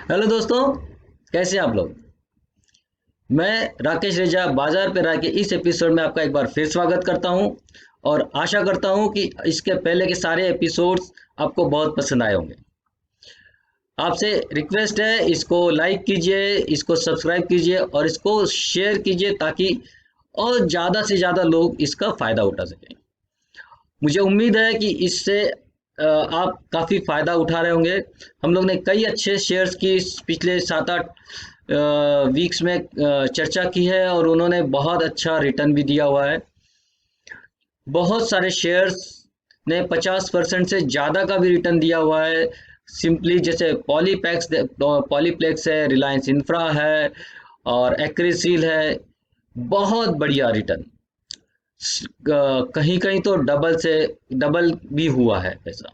Hello दोस्तों, कैसे हैं आप लोग। मैं राकेश रेजा बाजार पे राय के इस एपिसोड में आपका एक बार फिर स्वागत करता हूं और आशा करता हूं कि इसके पहले के सारे एपिसोड्स आपको बहुत पसंद आए होंगे। आपसे रिक्वेस्ट है, इसको लाइक कीजिए, इसको सब्सक्राइब कीजिए और इसको शेयर कीजिए ताकि और ज़्यादा से ज़्यादा लोग इसका फ़ायदा उठा सकें। मुझे उम्मीद है कि इससे आप काफ़ी फ़ायदा उठा रहे होंगे। हम लोग ने कई अच्छे शेयर्स की पिछले 7-8 वीक्स में चर्चा की है और उन्होंने बहुत अच्छा रिटर्न भी दिया हुआ है। बहुत सारे शेयर्स ने 50% से ज़्यादा का भी रिटर्न दिया हुआ है। सिंपली जैसे पॉलीप्लेक्स है, रिलायंस इंफ्रा है और एक्रिसिल है। बहुत बढ़िया रिटर्न, कहीं कहीं तो डबल भी हुआ है पैसा।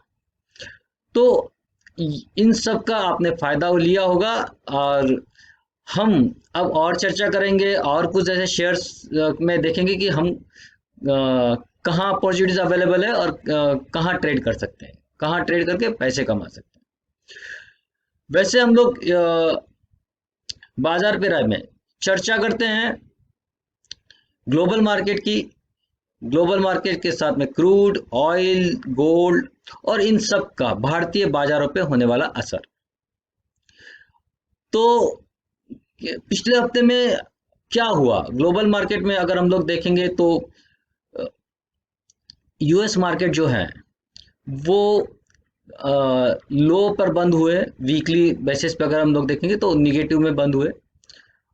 तो इन सब का आपने फायदा लिया होगा और हम अब और चर्चा करेंगे और कुछ ऐसे शेयर्स में देखेंगे कि हम कहाँ अपॉर्चुनिटीज अवेलेबल है और कहाँ ट्रेड कर सकते हैं, कहाँ ट्रेड करके पैसे कमा सकते हैं। वैसे हम लोग बाजार पे राय में चर्चा करते हैं ग्लोबल मार्केट की। ग्लोबल मार्केट के साथ में क्रूड ऑयल, गोल्ड और इन सब का भारतीय बाजारों पे होने वाला असर। तो पिछले हफ्ते में क्या हुआ ग्लोबल मार्केट में, अगर हम लोग देखेंगे तो यूएस मार्केट जो है वो लो पर बंद हुए। वीकली बेसिस पे अगर हम लोग देखेंगे तो निगेटिव में बंद हुए।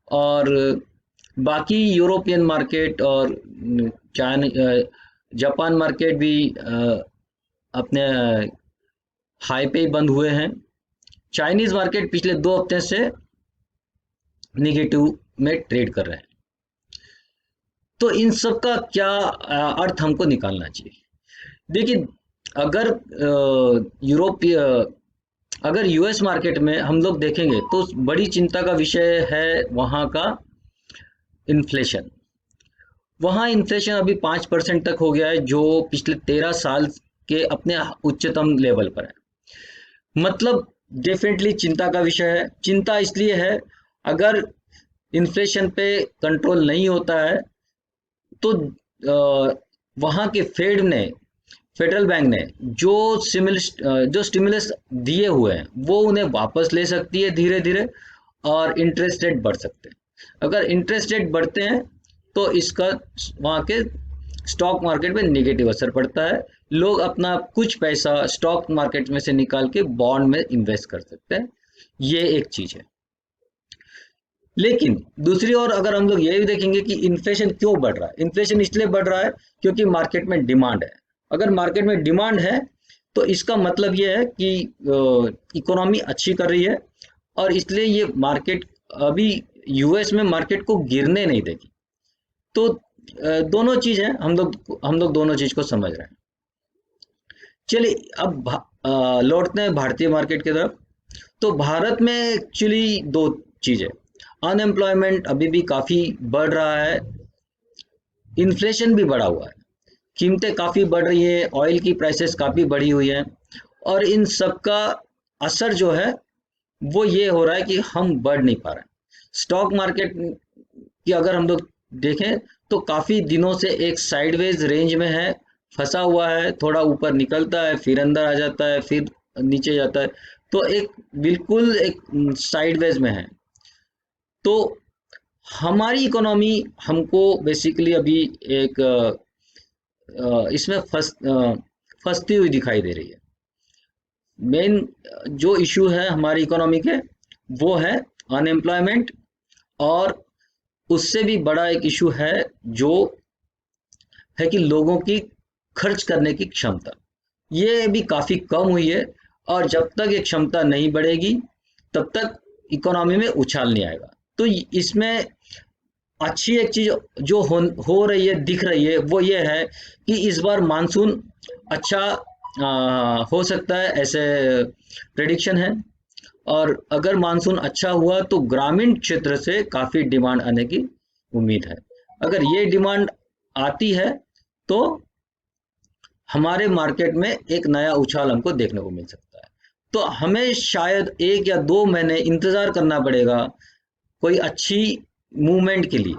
और बाकी यूरोपियन मार्केट और चाइना, जापान मार्केट भी अपने हाई पे ही बंद हुए हैं। चाइनीज मार्केट पिछले 2 हफ्ते से निगेटिव में ट्रेड कर रहे हैं। तो इन सब का क्या अर्थ हमको निकालना चाहिए। देखिए, अगर यूरोपीय अगर यूएस मार्केट में हम लोग देखेंगे तो बड़ी चिंता का विषय है वहाँ का इन्फ्लेशन। वहाँ इन्फ्लेशन अभी 5% तक हो गया है, जो पिछले 13 साल के अपने उच्चतम लेवल पर है। मतलब डेफिनेटली चिंता का विषय है। चिंता इसलिए है, अगर इन्फ्लेशन पे कंट्रोल नहीं होता है तो वहाँ के फेडरल बैंक ने जो स्टिमुलस दिए हुए हैं वो उन्हें वापस ले सकती है धीरे धीरे, और इंटरेस्ट रेट बढ़ सकते हैं। अगर इंटरेस्ट रेट बढ़ते हैं तो इसका वहाँ के स्टॉक मार्केट में नेगेटिव असर पड़ता है। लोग अपना कुछ पैसा स्टॉक मार्केट में से निकाल के बॉन्ड में इन्वेस्ट कर सकते हैं। ये एक चीज है। लेकिन दूसरी ओर अगर हम लोग ये भी देखेंगे कि इन्फ्लेशन क्यों बढ़ रहा है। इन्फ्लेशन इसलिए बढ़ रहा है क्योंकि मार्केट में डिमांड है। अगर मार्केट में डिमांड है तो इसका मतलब ये है कि इकोनॉमी अच्छी कर रही है, और इसलिए ये मार्केट अभी यूएस में मार्केट को गिरने नहीं देगी। तो दोनों चीज है, हम लोग दोनों चीज को समझ रहे हैं। चलिए अब लौटते हैं भारतीय मार्केट की तरफ। तो भारत में एक्चुअली दो चीज है। अनएम्प्लॉयमेंट अभी भी काफी बढ़ रहा है, इन्फ्लेशन भी बढ़ा हुआ है, कीमतें काफी बढ़ रही है, ऑयल की प्राइसेस काफी बढ़ी हुई है। और इन सब का असर जो है वो ये हो रहा है कि हम बढ़ नहीं पा रहे हैं। स्टॉक मार्केट की अगर हम लोग देखें तो काफी दिनों से एक साइडवेज रेंज में है, फंसा हुआ है। थोड़ा ऊपर निकलता है, फिर अंदर आ जाता है, फिर नीचे जाता है। तो एक बिल्कुल एक साइडवेज में है। तो हमारी इकोनॉमी हमको बेसिकली अभी एक इसमें फंसती हुई दिखाई दे रही है। मेन जो इशू है हमारी इकोनॉमी के वो है अनएम्प्लॉयमेंट, और उससे भी बड़ा एक इशू है जो है कि लोगों की खर्च करने की क्षमता, ये भी काफी कम हुई है। और जब तक ये क्षमता नहीं बढ़ेगी तब तक इकोनॉमी में उछाल नहीं आएगा। तो इसमें अच्छी एक चीज जो हो रही है, दिख रही है, वो ये है कि इस बार मानसून अच्छा हो सकता है, ऐसे प्रेडिक्शन है। और अगर मानसून अच्छा हुआ तो ग्रामीण क्षेत्र से काफी डिमांड आने की उम्मीद है। अगर ये डिमांड आती है तो हमारे मार्केट में एक नया उछाल हमको देखने को मिल सकता है। तो हमें शायद 1 या 2 महीने इंतजार करना पड़ेगा कोई अच्छी मूवमेंट के लिए,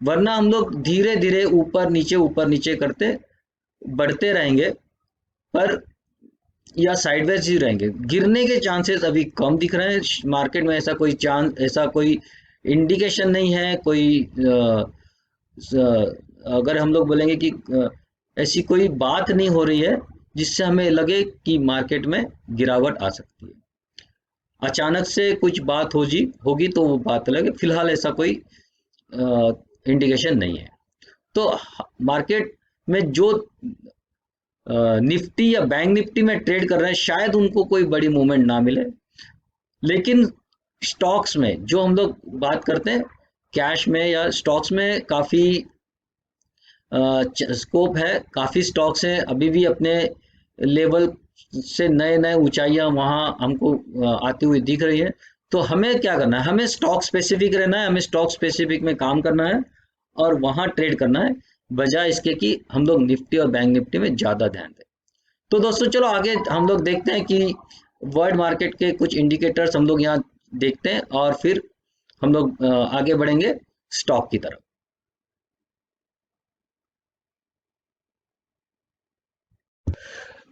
वरना हम लोग धीरे धीरे ऊपर नीचे करते बढ़ते रहेंगे, पर या साइडवेज ही रहेंगे। गिरने के चांसेस अभी कम दिख रहे हैं मार्केट में, ऐसा कोई इंडिकेशन नहीं है, कोई अगर हम लोग बोलेंगे कि ऐसी कोई बात नहीं हो रही है जिससे हमें लगे कि मार्केट में गिरावट आ सकती है। अचानक से कुछ बात होगी तो वो बात अलग है, फिलहाल ऐसा कोई इंडिकेशन नहीं है। तो मार्केट में जो निफ्टी या बैंक निफ्टी में ट्रेड कर रहे हैं, शायद उनको कोई बड़ी मूवमेंट ना मिले, लेकिन स्टॉक्स में जो हम लोग बात करते हैं, कैश में या स्टॉक्स में काफ़ी स्कोप है, काफ़ी स्टॉक्स हैं अभी भी अपने लेवल से नए नए ऊंचाइयां वहां हमको आती हुई दिख रही है। तो हमें क्या करना है, हमें स्टॉक स्पेसिफिक रहना है, हमें स्टॉक स्पेसिफिक में काम करना है और वहां ट्रेड करना है, बजाय इसके कि हम लोग निफ्टी और बैंक निफ्टी में ज़्यादा ध्यान दें। तो दोस्तों चलो आगे हम लोग देखते हैं कि वर्ल्ड मार्केट के कुछ इंडिकेटर्स हम लोग यहाँ देखते हैं और फिर हम लोग आगे बढ़ेंगे स्टॉक की तरफ।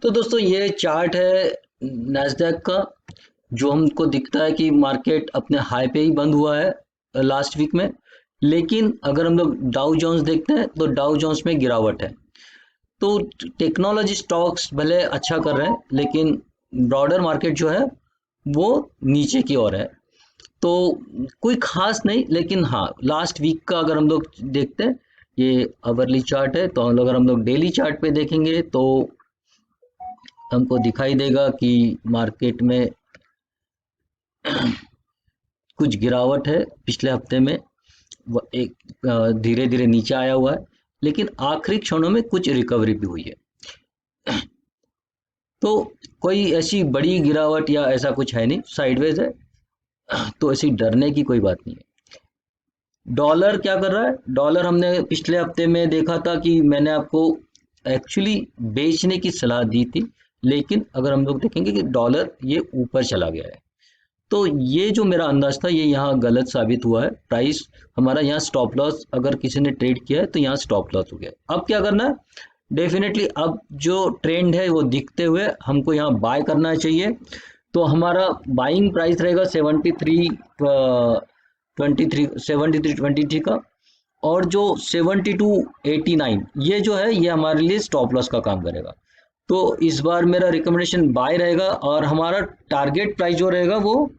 तो दोस्तों ये चार्ट है नैस्डैक का, जो हमको दिखता है कि मार्केट अपने हाई पे ही बंद हुआ है लास्ट वीक में, लेकिन अगर हम लोग डाउ जोन्स देखते हैं तो डाउ जोन्स में गिरावट है। तो टेक्नोलॉजी स्टॉक्स भले अच्छा कर रहे हैं, लेकिन ब्रॉडर मार्केट जो है वो नीचे की ओर है। तो कोई खास नहीं, लेकिन हाँ लास्ट वीक का अगर हम लोग देखते हैं, ये आवरली चार्ट है, तो अगर हम लोग डेली चार्ट पे देखेंगे तो हमको दिखाई देगा कि मार्केट में कुछ गिरावट है पिछले हफ्ते में, एक धीरे धीरे नीचे आया हुआ है, लेकिन आखिरी क्षणों में कुछ रिकवरी भी हुई है। तो कोई ऐसी बड़ी गिरावट या ऐसा कुछ है नहीं, साइडवेज है, तो ऐसी डरने की कोई बात नहीं है। डॉलर क्या कर रहा है, डॉलर हमने पिछले हफ्ते में देखा था कि मैंने आपको एक्चुअली बेचने की सलाह दी थी, लेकिन अगर हम लोग देखेंगे कि डॉलर ये ऊपर चला गया है, तो ये जो मेरा अंदाज था ये यहाँ गलत साबित हुआ है। प्राइस हमारा यहाँ स्टॉप लॉस, अगर किसी ने ट्रेड किया है तो यहाँ स्टॉप लॉस हो गया। अब क्या करना है, डेफिनेटली अब जो ट्रेंड है वो दिखते हुए हमको यहाँ बाय करना चाहिए। तो हमारा बाइंग प्राइस रहेगा 73.23 का, और जो 72.89 ये जो है ये हमारे लिए स्टॉप लॉस का काम करेगा। तो इस बार मेरा रिकमेंडेशन बाय रहेगा, और हमारा टारगेट प्राइस जो रहेगा वो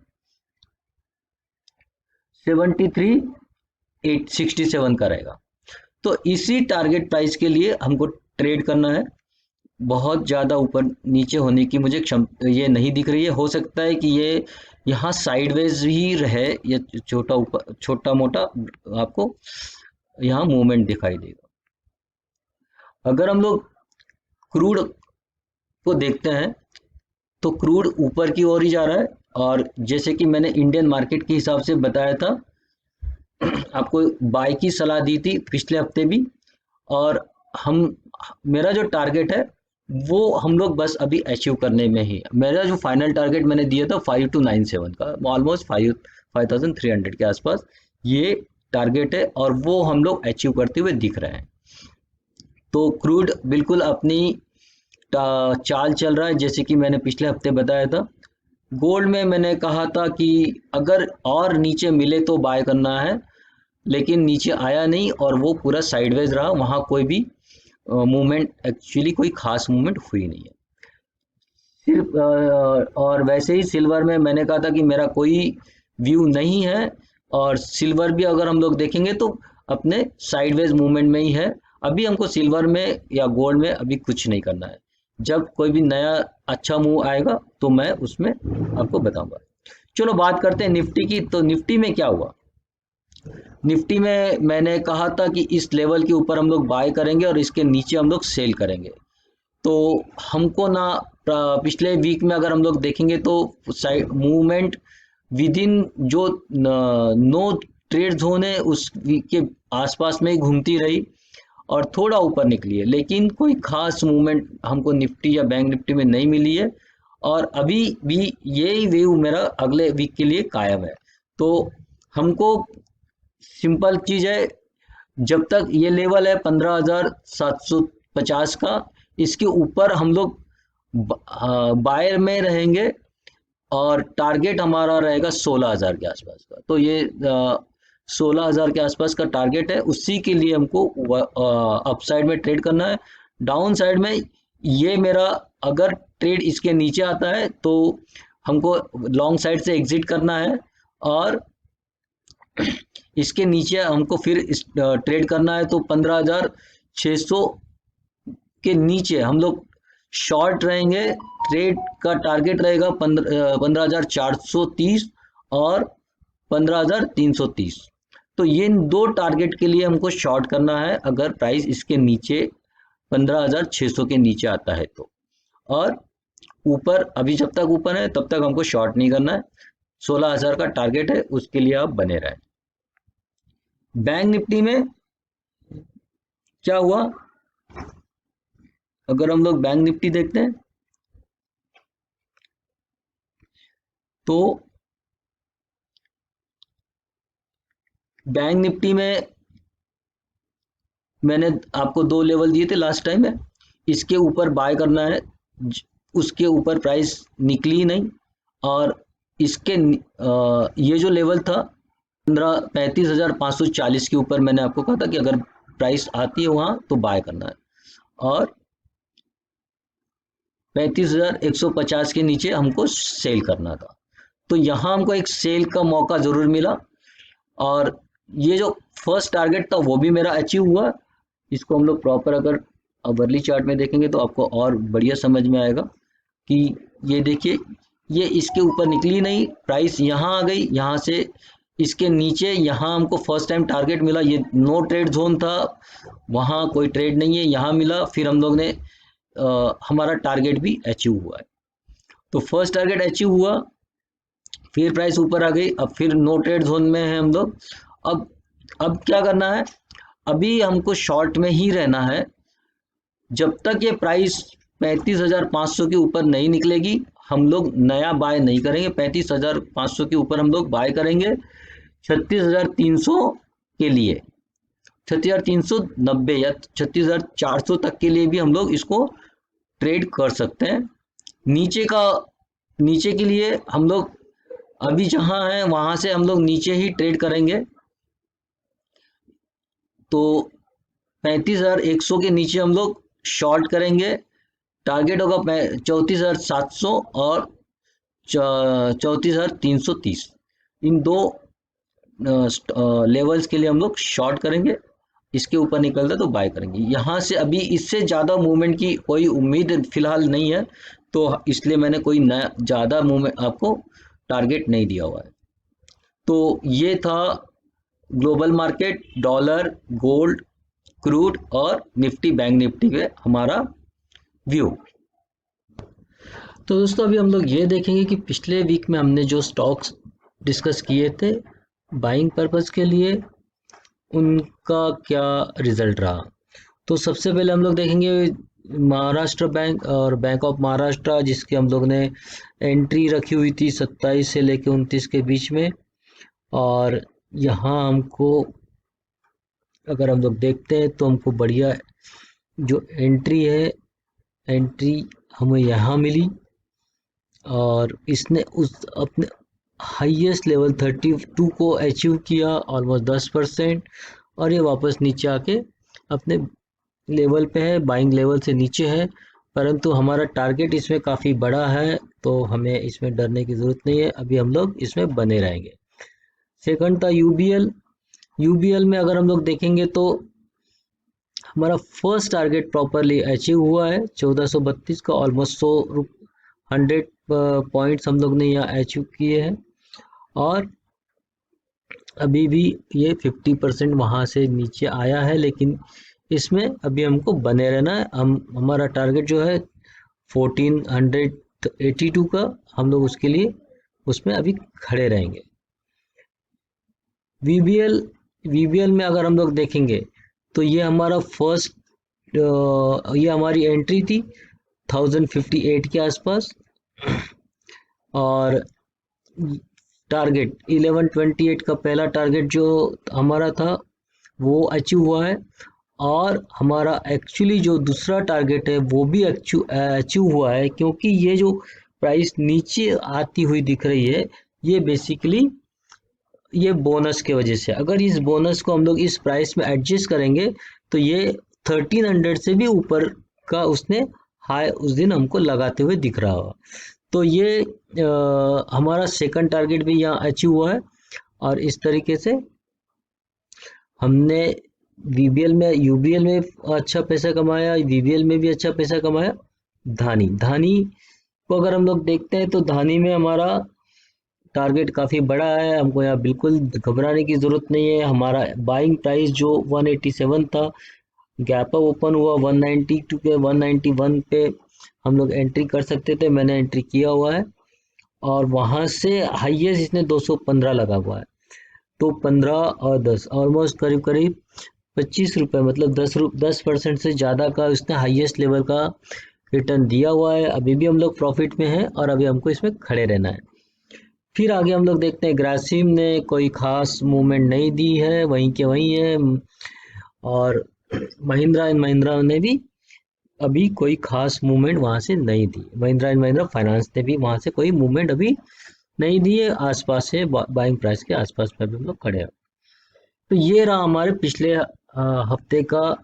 73.867 का रहेगा। तो इसी टारगेट प्राइस के लिए हमको ट्रेड करना है। बहुत ज़्यादा ऊपर नीचे होने की मुझे ये नहीं दिख रही है। हो सकता है कि ये यहाँ साइडवेज ही रहे, या छोटा मोटा आपको यहाँ मूवमेंट दिखाई देगा। अगर हम लोग क्रूड को देखते हैं तो क्रूड ऊपर की ओर ही जा रहा है, और जैसे कि मैंने इंडियन मार्केट के हिसाब से बताया था, आपको बाय की सलाह दी थी पिछले हफ्ते भी, और हम मेरा जो टारगेट है वो हम लोग बस अभी अचीव करने में ही, मेरा जो फाइनल टारगेट मैंने दिया था 5297 का, ऑलमोस्ट 5300 के आसपास ये टारगेट है, और वो हम लोग अचीव करते हुए दिख रहे हैं। तो क्रूड बिल्कुल अपनी चाल चल रहा है, जैसे कि मैंने पिछले हफ्ते बताया था। गोल्ड में मैंने कहा था कि अगर और नीचे मिले तो बाय करना है, लेकिन नीचे आया नहीं और वो पूरा साइडवेज रहा, वहाँ कोई भी मूवमेंट, एक्चुअली कोई खास मूवमेंट हुई नहीं है। सिर्फ और वैसे ही सिल्वर में मैंने कहा था कि मेरा कोई व्यू नहीं है, और सिल्वर भी अगर हम लोग देखेंगे तो अपने साइडवेज मूवमेंट में ही है। अभी हमको सिल्वर में या गोल्ड में अभी कुछ नहीं करना है। जब कोई भी नया अच्छा मूव आएगा तो मैं उसमें आपको बताऊंगा। चलो बात करते हैं निफ्टी की। तो निफ्टी में क्या हुआ, निफ्टी में मैंने कहा था कि इस लेवल के ऊपर हम लोग बाय करेंगे और इसके नीचे हम लोग सेल करेंगे। तो हमको ना पिछले वीक में अगर हम लोग देखेंगे तो साइड मूवमेंट विद इन जो नो ट्रेड जोन है उस वीक के आसपास में ही घूमती रही और थोड़ा ऊपर निकली है, लेकिन कोई खास मूवमेंट हमको निफ्टी या बैंक निफ्टी में नहीं मिली है। और अभी भी यही व्यू मेरा अगले वीक के लिए कायम है। तो हमको सिंपल चीज है, जब तक ये लेवल है 15,750 का, इसके ऊपर हम लोग बायर में रहेंगे और टारगेट हमारा रहेगा 16,000 के आसपास का। तो ये 16,000 के आसपास का टारगेट है, उसी के लिए हमको अपसाइड में ट्रेड करना है। डाउन साइड में ये मेरा अगर ट्रेड इसके नीचे आता है तो हमको लॉन्ग साइड से एग्जिट करना है, और इसके नीचे हमको फिर ट्रेड करना है। तो 15,600 के नीचे हम लोग शॉर्ट रहेंगे। ट्रेड का टारगेट रहेगा 15,430 और 15,330। तो ये दो टारगेट के लिए हमको शॉर्ट करना है अगर प्राइस इसके नीचे 15,600 के नीचे आता है तो। और ऊपर अभी जब तक ऊपर है तब तक हमको शॉर्ट नहीं करना है। 16,000 का टारगेट है, उसके लिए आप बने रहें। बैंक निफ्टी में क्या हुआ, अगर हम लोग बैंक निफ्टी देखते हैं तो बैंक निफ्टी में मैंने आपको दो लेवल दिए थे लास्ट टाइम में, इसके ऊपर बाय करना है। उसके ऊपर प्राइस निकली नहीं, और इसके ये जो लेवल था 35,540 के ऊपर मैंने आपको कहा था कि अगर प्राइस आती है वहां तो बाय करना है, और 35,150 के नीचे हमको सेल करना था। तो यहाँ हमको एक सेल का मौका जरूर मिला, और ये जो फर्स्ट टारगेट था वो भी मेरा अचीव हुआ। इसको हम लोग प्रॉपर अगर अवरली चार्ट में देखेंगे तो आपको और बढ़िया समझ में आएगा कि ये देखिए, ये इसके ऊपर निकली नहीं, प्राइस यहाँ आ गई, यहाँ से इसके नीचे यहाँ हमको फर्स्ट टाइम टारगेट मिला। ये नो ट्रेड जोन था, वहाँ कोई ट्रेड नहीं है, यहाँ मिला, फिर हम लोग ने हमारा टारगेट भी अचीव हुआ है। तो फर्स्ट टारगेट अचीव हुआ, फिर प्राइस ऊपर आ गई, अब फिर नो ट्रेड जोन में है हम लोग। अब क्या करना है, अभी हमको शॉर्ट में ही रहना है जब तक ये प्राइस 35,500 के ऊपर नहीं निकलेगी। हम लोग नया बाय नहीं करेंगे, 35,500 के ऊपर हम लोग बाय करेंगे 36,300 के लिए, 36,390 या 36,400 तक के लिए भी हम लोग इसको ट्रेड कर सकते हैं। नीचे के लिए हम लोग अभी जहां हैं वहां से हम लोग नीचे ही ट्रेड करेंगे। तो 35,100 के नीचे हम लोग शॉर्ट करेंगे, टारगेट होगा 34,700 और 34,330। इन दो लेवल्स के लिए हम लोग शॉर्ट करेंगे, इसके ऊपर निकलता तो बाय करेंगे। यहाँ से अभी इससे ज़्यादा मूवमेंट की कोई उम्मीद फिलहाल नहीं है, तो इसलिए मैंने कोई नया ज़्यादा मूवमेंट आपको टारगेट नहीं दिया हुआ है। तो ये था global market, dollar, gold, crude और निफ्टी बैंक निफ्टी पे हमारा व्यू। तो दोस्तों अभी हम लोग ये देखेंगे कि पिछले वीक में हमने जो स्टॉक्स डिस्कस किए थे बाइंग पर्पस के लिए, उनका क्या रिजल्ट रहा। तो सबसे पहले हम लोग देखेंगे महाराष्ट्र बैंक और बैंक ऑफ महाराष्ट्र, जिसके हम लोग ने एंट्री रखी हुई थी 27 से लेके 29 के बीच में। और यहाँ हमको अगर हम लोग देखते हैं तो हमको बढ़िया जो एंट्री है, एंट्री हमें यहाँ मिली, और इसने उस अपने हाईएस्ट लेवल 32 को अचीव किया, ऑलमोस्ट 10%। और ये वापस नीचे आके अपने लेवल पे है, बाइंग लेवल से नीचे है, परंतु हमारा टारगेट इसमें काफ़ी बड़ा है, तो हमें इसमें डरने की ज़रूरत नहीं है, अभी हम लोग इसमें बने रहेंगे। सेकंड था यूबीएल। यूबीएल में अगर हम लोग देखेंगे तो हमारा फर्स्ट टारगेट प्रॉपरली अचीव हुआ है 1432 का, ऑलमोस्ट 100 पॉइंट्स हम लोग ने यहाँ अचीव किए हैं। और अभी भी ये 50% वहाँ से नीचे आया है, लेकिन इसमें अभी हमको बने रहना है। हमारा टारगेट जो है 1482 का, हम लोग उसके लिए उसमें अभी खड़े रहेंगे। वीबीएल में अगर हम लोग देखेंगे तो ये हमारा ये हमारी एंट्री थी 1058 के आसपास, और टारगेट 1128 का पहला टारगेट जो हमारा था वो अचीव हुआ है, और हमारा एक्चुअली जो दूसरा टारगेट है वो भी अचीव हुआ है, क्योंकि ये जो प्राइस नीचे आती हुई दिख रही है, ये बेसिकली ये बोनस के वजह से, अगर इस बोनस को हम लोग इस प्राइस में एडजस्ट करेंगे तो ये 1300 से भी ऊपर का उसने हाई उस दिन हमको लगाते हुए दिख रहा होगा। तो ये हमारा सेकंड टारगेट भी यहाँ अचीव हुआ है। और इस तरीके से हमने वीबीएल में, यूबीएल में अच्छा पैसा कमाया, वीबीएल में भी अच्छा पैसा कमाया। धानी धानी को अगर हम लोग देखते हैं तो धानी में हमारा टारगेट काफ़ी बड़ा है, हमको यहाँ बिल्कुल घबराने की ज़रूरत नहीं है। हमारा बाइंग प्राइस जो 187 था, गैप अप ओपन हुआ 192 पे, 191 पे हम लोग एंट्री कर सकते थे, मैंने एंट्री किया हुआ है। और वहाँ से हाईएस्ट इसने 215 लगा हुआ है। तो 15 और 10 ऑलमोस्ट करीब करीब 25 रुपये, मतलब 10% से ज़्यादा का उसने हाईएस्ट लेवल का रिटर्न दिया हुआ है। अभी भी हम लोग प्रॉफिट में हैं और अभी हमको इसमें खड़े रहना है। फिर आगे हम लोग देखते हैं ग्रासिम ने कोई खास मूवमेंट नहीं दी है, वहीं के वहीं है। और महिंद्रा एंड महिंद्रा ने भी अभी कोई खास मूवमेंट वहां से नहीं दी। महिंद्रा एंड महिंद्रा फाइनेंस ने भी वहां से कोई मूवमेंट अभी नहीं दी है, आसपास से बाइंग प्राइस के आसपास में भी हम लोग खड़े हैं। तो ये रहा हमारे पिछले हफ्ते का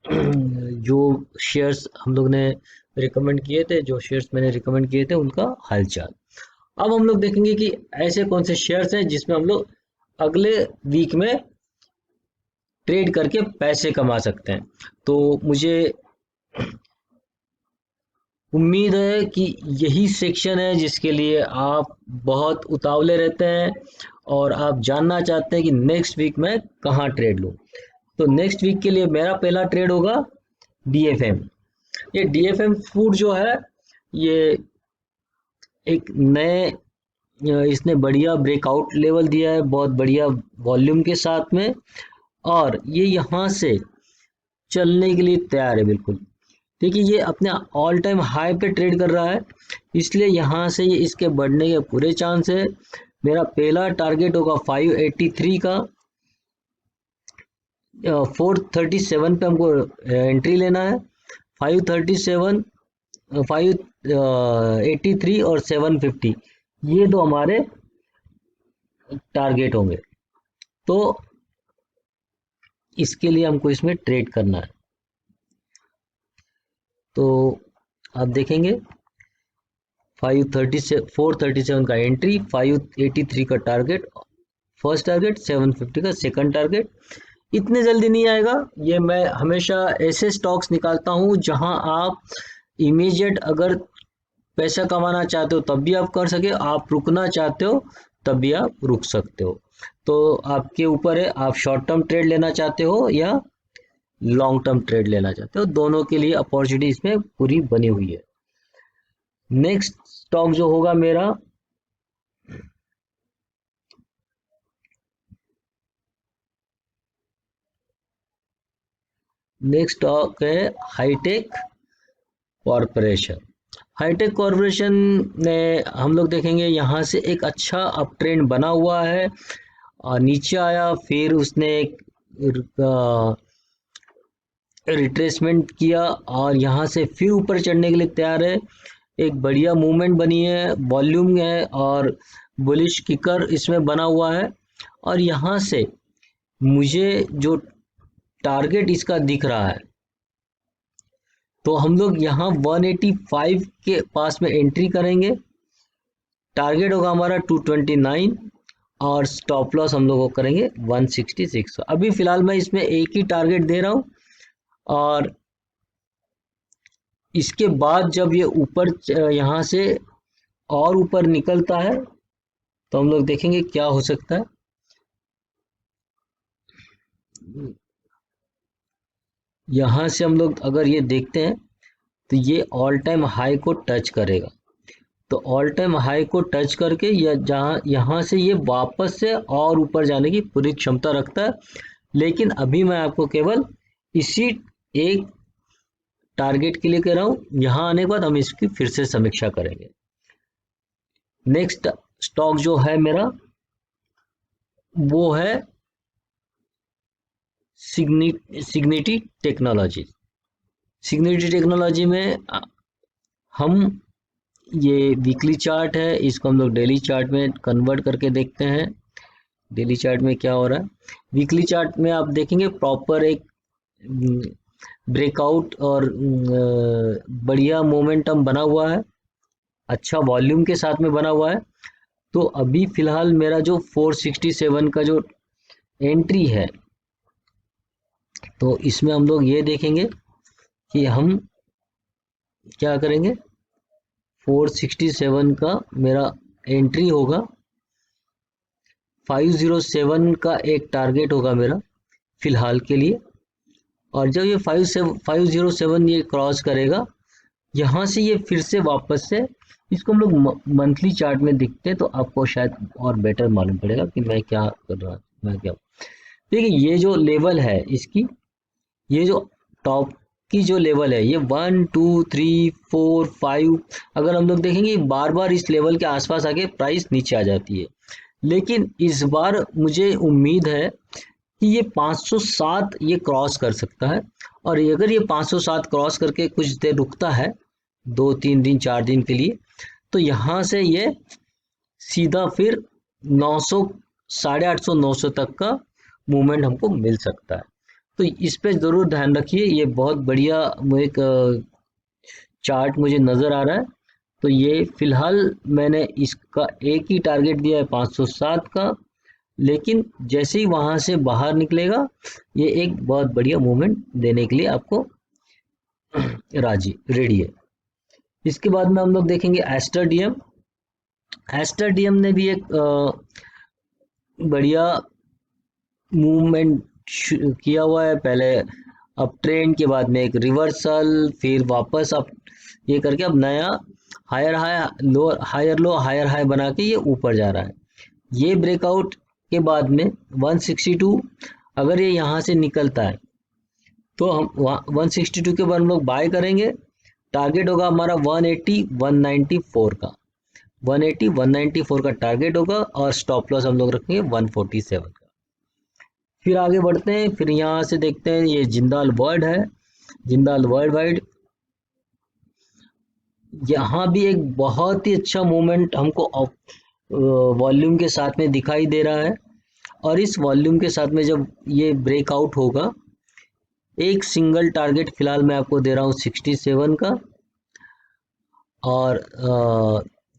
जो शेयर्स हम लोग ने रिकमेंड किए थे, जो शेयर्स मैंने रिकमेंड किए थे उनका हालचाल। अब हम लोग देखेंगे कि ऐसे कौन से शेयर्स हैं जिसमें हम लोग अगले वीक में ट्रेड करके पैसे कमा सकते हैं। तो मुझे उम्मीद है कि यही सेक्शन है जिसके लिए आप बहुत उतावले रहते हैं और आप जानना चाहते हैं कि नेक्स्ट वीक मैं कहाँ ट्रेड लूँ। तो नेक्स्ट वीक के लिए मेरा पहला ट्रेड होगा डीएफएम। ये डीएफएम फूड जो है, ये एक नए इसने बढ़िया ब्रेकआउट लेवल दिया है, बहुत बढ़िया वॉल्यूम के साथ में, और ये यहाँ से चलने के लिए तैयार है बिल्कुल। देखिए ये अपने ऑल टाइम हाई पे ट्रेड कर रहा है, इसलिए यहाँ से ये इसके बढ़ने के पूरे चांस है। मेरा पहला टारगेट होगा 583 का, 437 पे हमको एंट्री लेना है। 537, 583 और 750, ये दो हमारे टारगेट होंगे। तो इसके लिए हमको इसमें ट्रेड करना है। तो आप देखेंगे 437 का एंट्री, 583 का टारगेट फर्स्ट टारगेट, 750 का सेकंड टारगेट। इतने जल्दी नहीं आएगा, ये मैं हमेशा ऐसे स्टॉक्स निकालता हूँ जहां आप इमीडिएट अगर पैसा कमाना चाहते हो तब भी आप कर सके, आप रुकना चाहते हो तब भी आप रुक सकते हो। तो आपके ऊपर है, आप शॉर्ट टर्म ट्रेड लेना चाहते हो या लॉन्ग टर्म ट्रेड लेना चाहते हो, दोनों के लिए अपॉर्चुनिटी इसमें पूरी बनी हुई है। नेक्स्ट स्टॉक जो होगा मेरा, नेक्स्ट स्टॉक है हाईटेक कॉरपोरेशन। हाईटेक कॉरपोरेशन ने हम लोग देखेंगे यहाँ से एक अच्छा अप ट्रेंड बना हुआ है, और नीचे आया, फिर उसने एक रिट्रेसमेंट किया और यहाँ से फिर ऊपर चढ़ने के लिए तैयार है। एक बढ़िया मूवमेंट बनी है, वॉल्यूम है और बुलिश किकर इसमें बना हुआ है। और यहाँ से मुझे जो टारगेट इसका दिख रहा है, तो हम लोग यहाँ 185 के पास में एंट्री करेंगे। टारगेट होगा हमारा 229 और स्टॉप लॉस हम लोग को करेंगे 166। अभी फिलहाल मैं इसमें एक ही टारगेट दे रहा हूँ, और इसके बाद जब ये ऊपर यहाँ से और ऊपर निकलता है तो हम लोग देखेंगे क्या हो सकता है। यहाँ से हम लोग अगर ये देखते हैं तो ये ऑल टाइम हाई को टच करेगा, तो ऑल टाइम हाई को टच करके या जहाँ यहाँ से ये वापस से और ऊपर जाने की पूरी क्षमता रखता है। लेकिन अभी मैं आपको केवल इसी एक टारगेट के लिए कह रहा हूँ, यहाँ आने के बाद हम इसकी फिर से समीक्षा करेंगे। नेक्स्ट स्टॉक जो है मेरा वो है सिग्निटी टेक्नोलॉजी। सिग्निटी टेक्नोलॉजी में हम ये वीकली चार्ट है, इसको हम लोग डेली चार्ट में कन्वर्ट करके देखते हैं। डेली चार्ट में क्या हो रहा है, वीकली चार्ट में आप देखेंगे प्रॉपर एक ब्रेकआउट और बढ़िया मोमेंटम बना हुआ है, अच्छा वॉल्यूम के साथ में बना हुआ है। तो अभी फिलहाल मेरा जो 467 का जो एंट्री है, तो इसमें हम लोग ये देखेंगे कि हम क्या करेंगे, 467 का मेरा एंट्री होगा, 507 का एक टारगेट होगा मेरा फिलहाल के लिए। और जब ये 507 ये क्रॉस करेगा, यहाँ से ये फिर से वापस से, इसको हम लोग मंथली चार्ट में दिखते हैं तो आपको शायद और बेटर मालूम पड़ेगा कि मैं क्या कर रहा हूँ, मैं क्या। देखिए ये जो लेवल है इसकी, ये जो टॉप की जो लेवल है, ये 1 2 3 4 5, अगर हम लोग देखेंगे बार बार इस लेवल के आसपास आके प्राइस नीचे आ जाती है। लेकिन इस बार मुझे उम्मीद है कि ये 507 ये क्रॉस कर सकता है। और अगर ये 507 क्रॉस करके कुछ देर रुकता है, 2 3 दिन 4 दिन के लिए, तो यहाँ से ये सीधा फिर 900, 850 900 तक का मूवमेंट हमको मिल सकता है। तो इस पे ज़रूर ध्यान रखिए, ये बहुत बढ़िया एक चार्ट मुझे नज़र आ रहा है। तो ये फिलहाल मैंने इसका एक ही टारगेट दिया है 507 का, लेकिन जैसे ही वहाँ से बाहर निकलेगा ये एक बहुत बढ़िया मूवमेंट देने के लिए आपको राजी रेडी है। इसके बाद में हम लोग देखेंगे एस्टर डीएम। एस्टर डीएम ने भी एक बढ़िया मूवमेंट किया हुआ है, पहले अब ट्रेंड के बाद में एक रिवर्सल, फिर वापस अब ये करके अब नया higher high low, higher low higher high बना के ये ऊपर जा रहा है। ये ब्रेकआउट के बाद में 162 अगर ये यहाँ से निकलता है तो हम 162 के बाद हम लोग बाय करेंगे। टारगेट होगा हमारा 180 194 का, 180 194 का टारगेट होगा, और स्टॉप लॉस हम लोग रखेंगे 147 का। फिर आगे बढ़ते हैं, फिर यहाँ से देखते हैं ये जिंदाल वर्ल्ड है, जिंदाल वर्ल्ड वाइड। यहाँ भी एक बहुत ही अच्छा मूवमेंट हमको वॉल्यूम के साथ में दिखाई दे रहा है। और इस वॉल्यूम के साथ में जब ये ब्रेकआउट होगा, एक सिंगल टारगेट फिलहाल मैं आपको दे रहा हूँ 67 का, और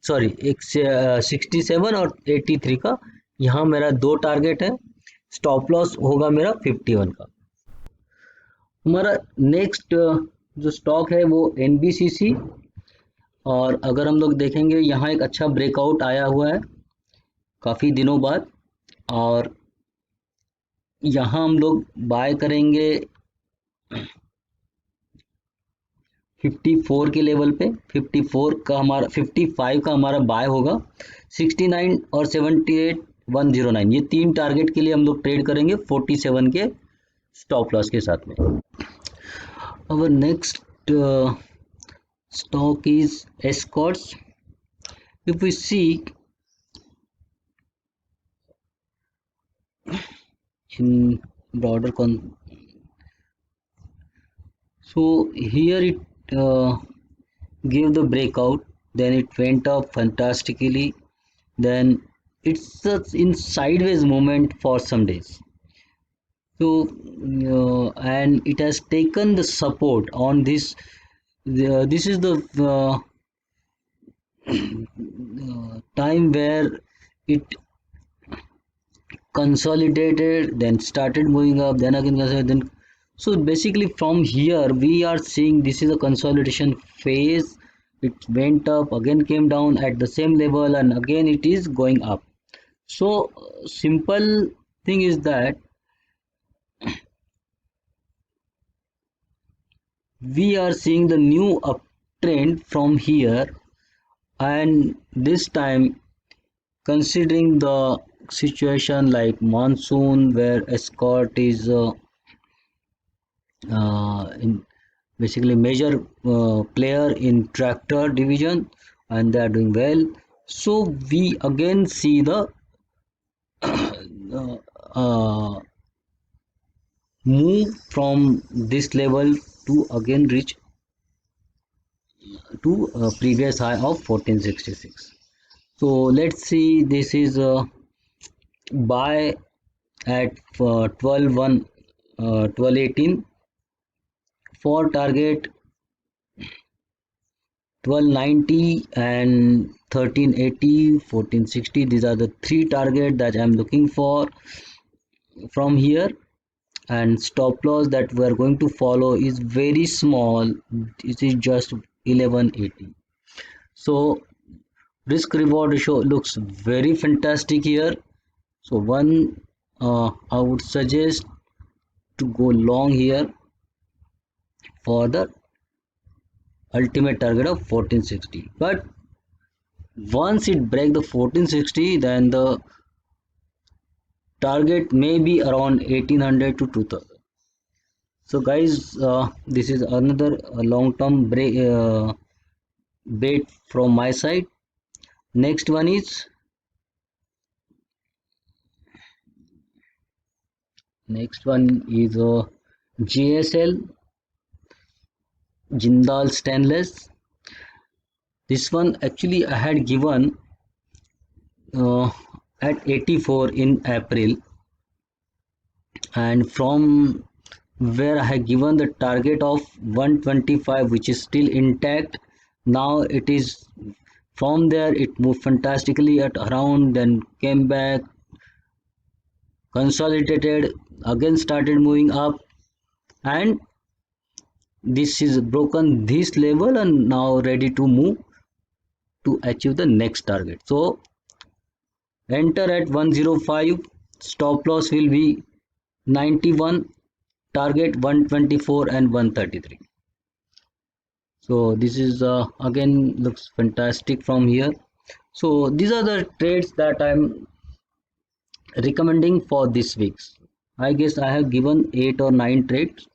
सॉरी एक 67 और 83 का, यहाँ मेरा दो टारगेट है। स्टॉप लॉस होगा मेरा 51 का। हमारा नेक्स्ट जो स्टॉक है वो एनबीसीसी। और अगर हम लोग देखेंगे यहाँ एक अच्छा ब्रेकआउट आया हुआ है काफ़ी दिनों बाद, और यहाँ हम लोग बाय करेंगे 54 के लेवल पे। 54 का हमारा 55 का हमारा बाय होगा, 69 और 78 109, ये तीन टारगेट के लिए हम लोग ट्रेड करेंगे 47 के स्टॉप लॉस के साथ में। Our next stock is Escorts. If we see in broader so here it gave the breakout, then it went up fantastically, then it's in sideways movement for some days. So and it has taken the support on this. This is the time where it consolidated, then started moving up, then again then. So basically from here we are seeing this is a consolidation phase. It went up, again came down at the same level, and again it is going up. So simple thing is that we are seeing the new uptrend from here, and this time considering the situation like monsoon where Escort is in basically major player in tractor division and they are doing well. So we again see the uh, move from this level to again reach to previous high of 1466. So let's see, this is buy at 12 1 1218 for target 1290 and 1380 1460. These are the three target that I'm looking for from here, and stop loss that we are going to follow is very small. It is just 1180. So risk reward ratio looks very fantastic here. So one, I would suggest to go long here for the ultimate target of 1460. But once it break the 1460, then the target may be around 1800 to 2000. So guys, this is another long term bet from my side. Next one is JSL, Jindal Stainless. This one actually I had given at 84 in April, and from where I had given the target of 125, which is still intact. Now it is from there it moved fantastically at around, then came back, consolidated, again started moving up, and this is broken this level and now ready to move to achieve the next target. So enter at 105, stop loss will be 91, target 124 and 133. So this is again looks fantastic from here. So these are the trades that I'm recommending for this weeks. I guess I have given 8 or 9 trades.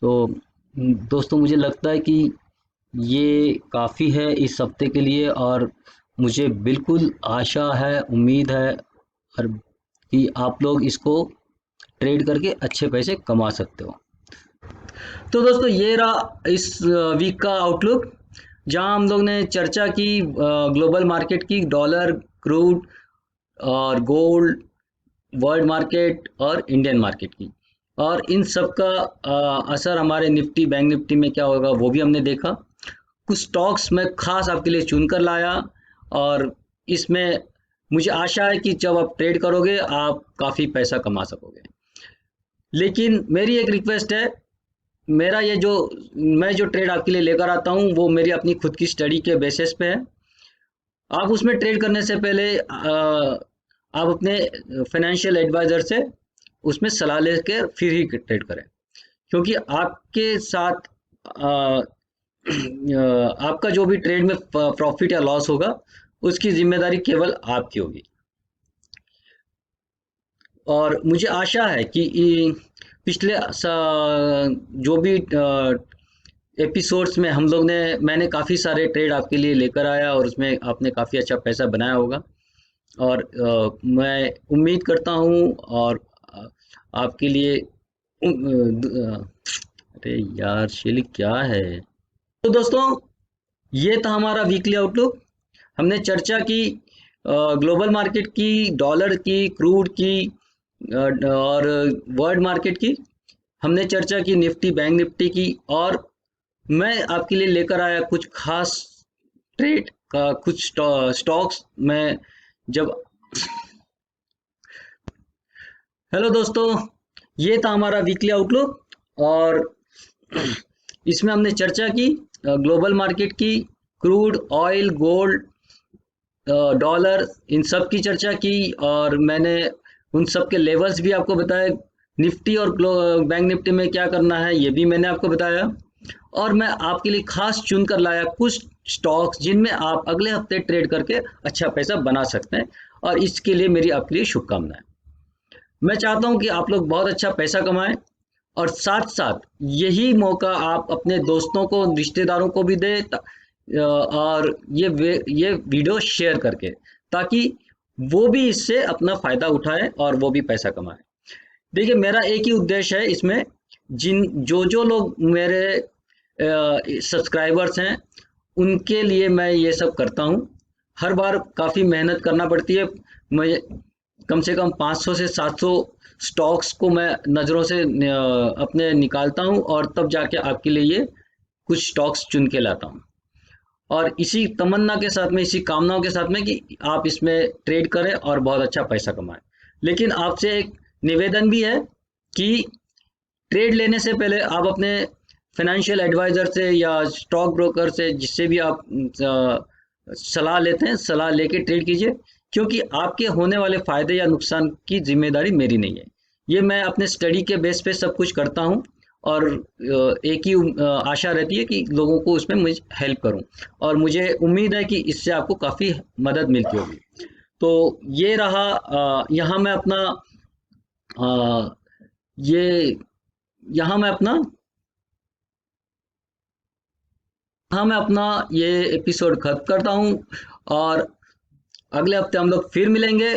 तो दोस्तों मुझे लगता है कि ये काफ़ी है इस हफ्ते के लिए, और मुझे बिल्कुल आशा है, उम्मीद है और कि आप लोग इसको ट्रेड करके अच्छे पैसे कमा सकते हो। तो दोस्तों ये रहा इस वीक का आउटलुक, जहां हम लोग ने चर्चा की ग्लोबल मार्केट की, डॉलर, क्रूड और गोल्ड, वर्ल्ड मार्केट और इंडियन मार्केट की, और इन सब का असर हमारे निफ्टी, बैंक निफ्टी में क्या होगा वो भी हमने देखा। कुछ स्टॉक्स मैं खास आपके लिए चुन कर लाया, और इसमें मुझे आशा है कि जब आप ट्रेड करोगे आप काफ़ी पैसा कमा सकोगे। लेकिन मेरी एक रिक्वेस्ट है, मेरा ये जो मैं जो ट्रेड आपके लिए लेकर आता हूँ वो मेरी अपनी खुद की स्टडी के बेसिस पे है। आप उसमें ट्रेड करने से पहले आप अपने फाइनेंशियल एडवाइज़र से उसमें सलाह लेकर फिर ही ट्रेड करें, क्योंकि आपके साथ आपका जो भी ट्रेड में प्रॉफिट या लॉस होगा उसकी जिम्मेदारी केवल आपकी होगी। और मुझे आशा है कि पिछले जो भी एपिसोड्स में हम लोग ने मैंने काफ़ी सारे ट्रेड आपके लिए लेकर आया और उसमें आपने काफ़ी अच्छा पैसा बनाया होगा, और मैं उम्मीद करता हूँ और आपके लिए अरे यार शेली क्या है। तो दोस्तों ये था हमारा वीकली आउटलुक। हमने चर्चा की ग्लोबल मार्केट की, डॉलर की, क्रूड की और वर्ल्ड मार्केट की। हमने चर्चा की निफ्टी, बैंक निफ्टी की, और मैं आपके लिए लेकर आया कुछ खास ट्रेड का कुछ स्टॉक्स। मैं जब हेलो दोस्तों, ये था हमारा वीकली आउटलुक, और इसमें हमने चर्चा की ग्लोबल मार्केट की, क्रूड, ऑयल, गोल्ड, डॉलर, इन सब की चर्चा की, और मैंने उन सब के लेवल्स भी आपको बताए। निफ्टी और बैंक निफ्टी में क्या करना है ये भी मैंने आपको बताया, और मैं आपके लिए खास चुन कर लाया कुछ स्टॉक्स जिनमें आप अगले हफ्ते ट्रेड करके अच्छा पैसा बना सकते हैं, और इसके लिए मेरी आपके लिए शुभकामनाएं। मैं चाहता हूं कि आप लोग बहुत अच्छा पैसा कमाएं, और साथ साथ यही मौका आप अपने दोस्तों को, रिश्तेदारों को भी दें, और ये वीडियो शेयर करके, ताकि वो भी इससे अपना फ़ायदा उठाए और वो भी पैसा कमाए। देखिए, मेरा एक ही उद्देश्य है इसमें, जिन जो लोग मेरे सब्सक्राइबर्स हैं, उनके लिए मैं ये सब करता हूँ। हर बार काफ़ी मेहनत करना पड़ती है। मैं कम से कम 500 से 700 स्टॉक्स को मैं नज़रों से अपने निकालता हूँ, और तब जाके आपके लिए ये कुछ स्टॉक्स चुन के लाता हूँ। और इसी तमन्ना के साथ में, इसी कामनाओं के साथ में कि आप इसमें ट्रेड करें और बहुत अच्छा पैसा कमाएं। लेकिन आपसे एक निवेदन भी है कि ट्रेड लेने से पहले आप अपने फाइनेंशियल एडवाइजर से या स्टॉक ब्रोकर से, जिससे भी आप सलाह लेते हैं, सलाह लेके ट्रेड कीजिए। क्योंकि आपके होने वाले फायदे या नुकसान की जिम्मेदारी मेरी नहीं है। ये मैं अपने स्टडी के बेस पे सब कुछ करता हूँ, और एक ही आशा रहती है कि लोगों को उसमें मुझे हेल्प करूं, और मुझे उम्मीद है कि इससे आपको काफ़ी मदद मिलती होगी। तो ये रहा, यहाँ मैं अपना अ, ये यहाँ मैं अपना यहाँ मैं अपना ये एपिसोड खत्म करता हूँ, और अगले हफ्ते हम लोग फिर मिलेंगे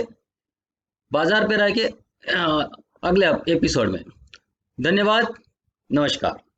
बाजार पे रह के, अगले एपिसोड में। धन्यवाद। नमस्कार।